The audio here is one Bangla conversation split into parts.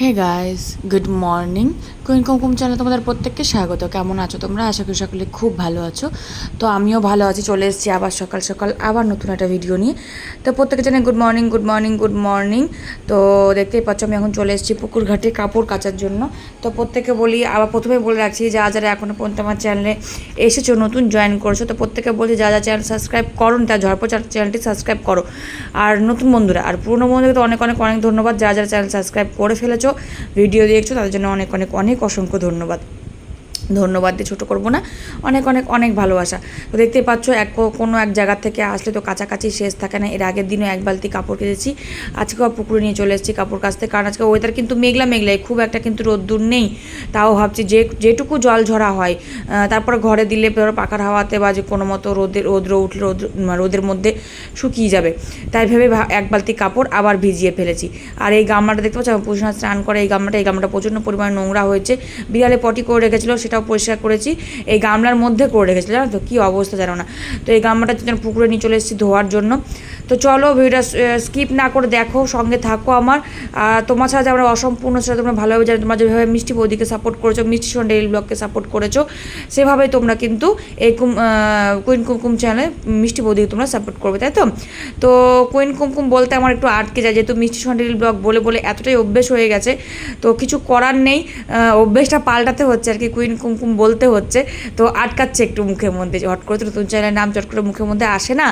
হে guys, good morning. Queen Kumkum চ্যানেলে তোমাদের প্রত্যেককে স্বাগত। কেমন আছো তোমরা? আশা করি সকলে খুব ভালো আছো। তো আমিও ভালো আছি, চলে এসেছি আবার সকাল সকাল আবার নতুন একটা ভিডিও নিয়ে। তো প্রত্যেকে জানাই good morning, good morning, good morning. তো দেখতেই পাচ্ছ আমি এখন চলে এসেছি পুকুর ঘাটে কাপড় কাচার জন্য। তো প্রত্যেকে বলি, আবার প্রথমে বলে রাখছি যারা যারা এখনও পর্যন্ত আমার চ্যানেলে এসেছো, নতুন জয়েন করেছো, তো প্রত্যেকে বলছি যা যা চ্যানেল সাবস্ক্রাইব করো তার ঝড়পর চ্যানেলটি সাবস্ক্রাইব করো। আর নতুন বন্ধুরা আর পুরনো বন্ধুকে তো অনেক অনেক অনেক ধন্যবাদ। যারা যারা চ্যানেল সাবস্ক্রাইব করে ফেলেছো, ভিডিও দেখছো, তাদের জন্য অনেক অনেক অনেক অসংখ্য ধন্যবাদ। ধন্যবাদ দিয়ে ছোটো করবো না, অনেক অনেক অনেক ভালোবাসা। তো দেখতেই পাচ্ছ কোনো এক জায়গা থেকে আসলে তো কাছাকাছি শেষ থাকে না। এর আগের দিনও এক বালতি কাপড় কেচেছি, আজকেও পুকুরে নিয়ে চলে এসেছি কাপড় কাচতে। কারণ আজকে ওয়েদার কিন্তু মেঘলা মেঘলাই, খুব একটা কিন্তু রোদ্দুর নেই। তাও ভাবছি যেটুকু জল ঝরা হয় তারপরে ঘরে দিলে ধরো পাখার হাওয়াতে বা যে কোনো মতো রোদ্র উঠলে রোদের মধ্যে শুকিয়ে যাবে, তাই ভেবে এক বালতি কাপড় আবার ভিজিয়ে ফেলেছি। আর এই গামলাটা দেখতে পাচ্ছি আমার পুষনা স্নান করে এই গামলাটা প্রচণ্ড পরিমাণে নোংরা হয়েছে। বিড়ালে পটি করে রেখেছিলো, সেটাও পরিষ্কার করেছি। এই গামলার মধ্যে করে রেখেছিল, জানো তো কী অবস্থা জানো না। তো এই গামলাটা যেন পুকুরে নিয়ে চলে এসেছি ধোয়ার জন্য। তো চলো ভিডিওটা স্কিপ না করে দেখো, সঙ্গে থাকো আমার। তোমার সাথে আমরা অসম্পূর্ণ, সেটা তোমরা ভালোভাবে জানো। তোমরা যেভাবে মিষ্টি বৌদিকে সাপোর্ট করেছো, মিষ্টি সোনা ডেইলি ব্লগকে সাপোর্ট করেছো, সেভাবেই তোমরা কিন্তু এই কুইন কুমকুম চ্যানেলে মিষ্টি বৌদিকে তোমরা সাপোর্ট করবে, তাই তো? তো কুইন কুমকুম বলতে আমার একটু আটকে যায়, যেহেতু মিষ্টি সোনা ডেইলি ব্লগ বলে বলে এতটাই অভ্যেস হয়ে গেছে। তো কিছু করার নেই, অভ্যেসটা পাল্টাতে হচ্ছে আর কি, কুইন কুমকুম বলতে হচ্ছে। তো আটকাচ্ছে একটু মুখের মধ্যে, হট করে তো নতুন চ্যানেলের নাম চট করে মুখের মধ্যে আসে না,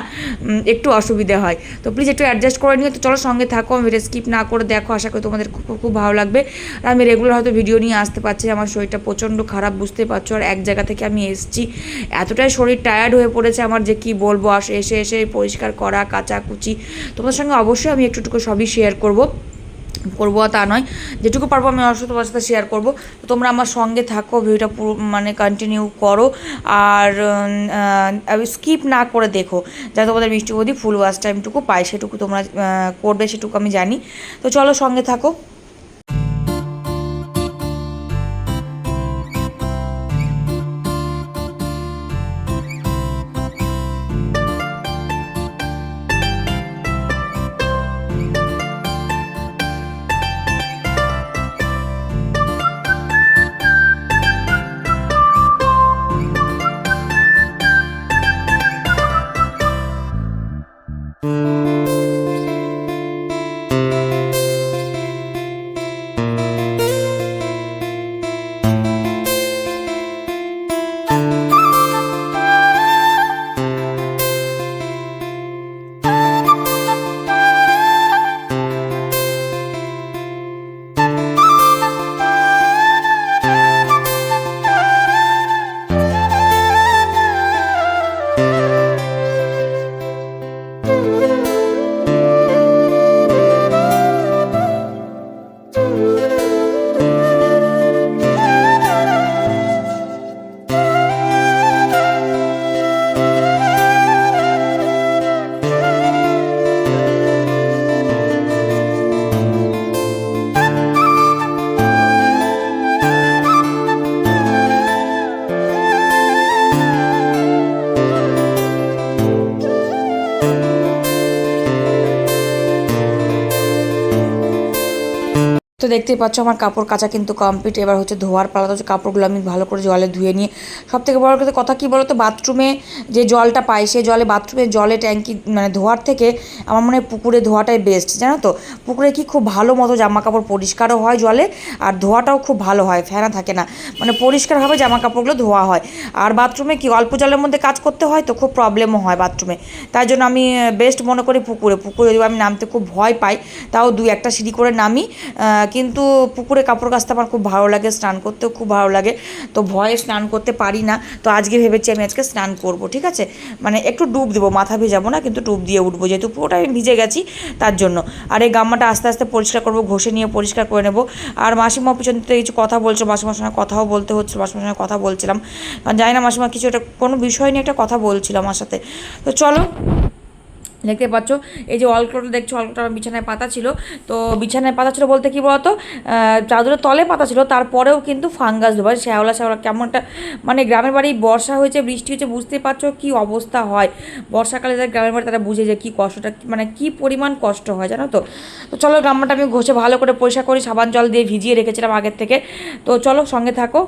একটু অসুবিধা হয়। তো প্লিজ একটু অ্যাডজাস্ট করে নিও। তো চলো সঙ্গে থাকো, আমি ভিডিও স্কিপ না করে দেখো, আশা করি তোমাদের খুব খুব ভালো লাগবে। আর আমি রেগুলার হয়তো ভিডিও নিয়ে আসতে পারছি, আমার শরীরটা প্রচণ্ড খারাপ, বুঝতে পারছো। আর এক জায়গা থেকে আমি এসেছি, এতটাই শরীর টায়ার্ড হয়ে পড়েছে আমার যে কি বলবো। এসে এসে পরিষ্কার করা, কাচাকুচি, তোমাদের সঙ্গে অবশ্যই আমি একটু সবই শেয়ার করবো তা নয়, যেটুকু পারবো আমি অবশ্যই তোমার সাথে শেয়ার করবো। তো তোমরা আমার সঙ্গে থাকো, ভিডিওটা পুরো মানে কন্টিনিউ করো, আর স্কিপ না করে দেখো, যাতে তোমাদের মিষ্টি বৌদি ফুল ওয়াচ টাইমটুকু পায়, সেটুকু তোমরা করবে, সেটুকু আমি জানি। তো চলো সঙ্গে থাকো। তো দেখতেই পাচ্ছ আমার কাপড় কাচা কিন্তু কমপ্লিট। এবার হচ্ছে ধোয়ার পালা। হচ্ছে কাপড়গুলো আমি ভালো করে জলে ধুয়ে নিয়ে, সবথেকে বড় কথা কী বলো তো, বাথরুমে যে জলটা পাই সেই জলে, বাথরুমে জলে ট্যাঙ্কি মানে ধোয়ার থেকে আমার মনে হয় পুকুরে ধোয়াটাই বেস্ট, জানো তো। পুকুরে কি খুব ভালো মতো জামা কাপড় পরিষ্কারও হয় জলে, আর ধোয়াটাও খুব ভালো হয়, ফেনা থাকে না, মানে পরিষ্কারভাবে জামা কাপড়গুলো ধোয়া হয়। আর বাথরুমে কি অল্প জলের মধ্যে কাজ করতে হয়, তো খুব প্রবলেমও হয় বাথরুমে। তাই জন্য আমি বেস্ট মনে করি পুকুরে আমি নামতে খুব ভয় পাই, তাও দুই একটা সিঁড়ি করে নামি। কিন্তু পুকুরে কাপড় কাচতে আমার খুব ভালো লাগে, স্নান করতেও খুব ভালো লাগে। তো ভয়ে স্নান করতে পারি না, তো আজকে ভেবেছি আমি আজকে স্নান করব, ঠিক আছে। মানে একটু ডুব দেবো, মাথা ভেজাবো না, কিন্তু ডুব দিয়ে উঠবো, যেহেতু পুরোটা আমি ভিজে গেছি তার জন্য। আর এই গামলাটা আস্তে আস্তে পরিষ্কার করবো, ঘষে নিয়ে পরিষ্কার করে নেবো। আর মাসিমা পিছন থেকে কিছু কথা বলছো, মাসিমার সঙ্গে কথাও বলতে হচ্ছে, মাসিমার সঙ্গে কথা বলছিলাম, কারণ জানি না মাসিমা কিছু একটা কোনো বিষয় নিয়ে একটা কথা বলছিলাম আমার সাথে। তো চলো দেখতে পাচ্ছ এই যে অলক্লোটা দেখছো, অলক্লোটা আমার বিছানায় পাতা ছিল। তো বিছানায় পাতা ছিল বলতে কি বলতো, চাদরের তলে পাতা ছিল, তারপরেও কিন্তু ফাঙ্গাস ধোবা, শ্যাওলা শ্যাওলা কেমনটা, মানে গ্রামের বাড়ি বর্ষা হয়েছে, বৃষ্টি হয়েছে, বুঝতে পারছো কি অবস্থা হয় বর্ষাকালে। যারা গ্রামের বাড়ি তারা বুঝে যে কী কষ্টটা, মানে কী পরিমাণ কষ্ট হয় জানো তো। তো চলো গ্রামটা আমি ঘষে ভালো করে পরিষ্কার করি, সাবান জল দিয়ে ভিজিয়ে রেখেছিলাম আগের থেকে। তো চলো সঙ্গে থাকো।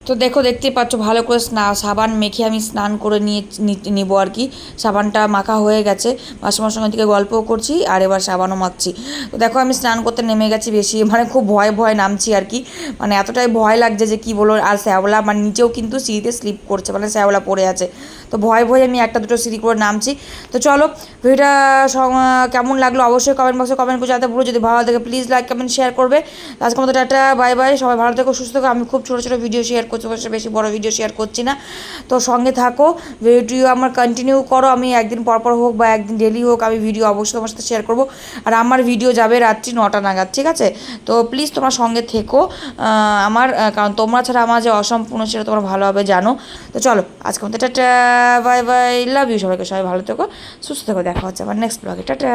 তো দেখো দেখতেই পাচ্ছ ভালো করে সাবান মেখে আমি স্নান করে নিব আর কি। সাবানটা মাখা হয়ে গেছে, মাসিমার সঙ্গে থেকে গল্পও করছি আর এবার সাবানও মাখছি। তো দেখো আমি স্নান করতে নেমে গেছি, বেশি মানে খুব ভয় ভয় নামছি আর কি, মানে এতটাই ভয় লাগছে যে কি বলো। আর শ্যাওলা মানে নিচেও কিন্তু সিঁড়িতে স্লিপ করছে, মানে শ্যাওলা পড়ে আছে। তো ভয় ভয়ে আমি একটা দুটো সিঁড়ি করে নামছি। তো চলো ভিডিওটা কেমন লাগলো অবশ্যই কমেন্ট বক্সে কমেন্ট করে জানাতে ভুলো। যদি ভালো থাকে প্লিজ লাইক কমেন্ট শেয়ার করবে। আজকের মতো টাটা বাই বাই, সবাই ভালো থেকো সুস্থ থাকো। আমি খুব ছোটো ছোটো ভিডিও শেয়ার করছি, বেশি বড় ভিডিও শেয়ার করছি না। তো সঙ্গে থাকো, ভিডিও আমার কন্টিনিউ করো। আমি একদিন পরপর হোক বা একদিন ডেলি হোক আমি ভিডিও অবশ্যই তোমার সাথে শেয়ার করবো। আর আমার ভিডিও যাবে রাত্রি 9টা নাগাদ, ঠিক আছে? তো প্লিজ তোমার সঙ্গে থেকো আমার, কারণ তোমরা ছাড়া আমার যে অসম্পূর্ণ সেটা তোমরা ভালোভাবে জানো। তো চলো আজকের মতো tata bye bye, love you সবাইকে, সবাই ভালো থেকো সুস্থ থেকো, দেখা হচ্ছে আমার নেক্সট ব্লগে, টাটা।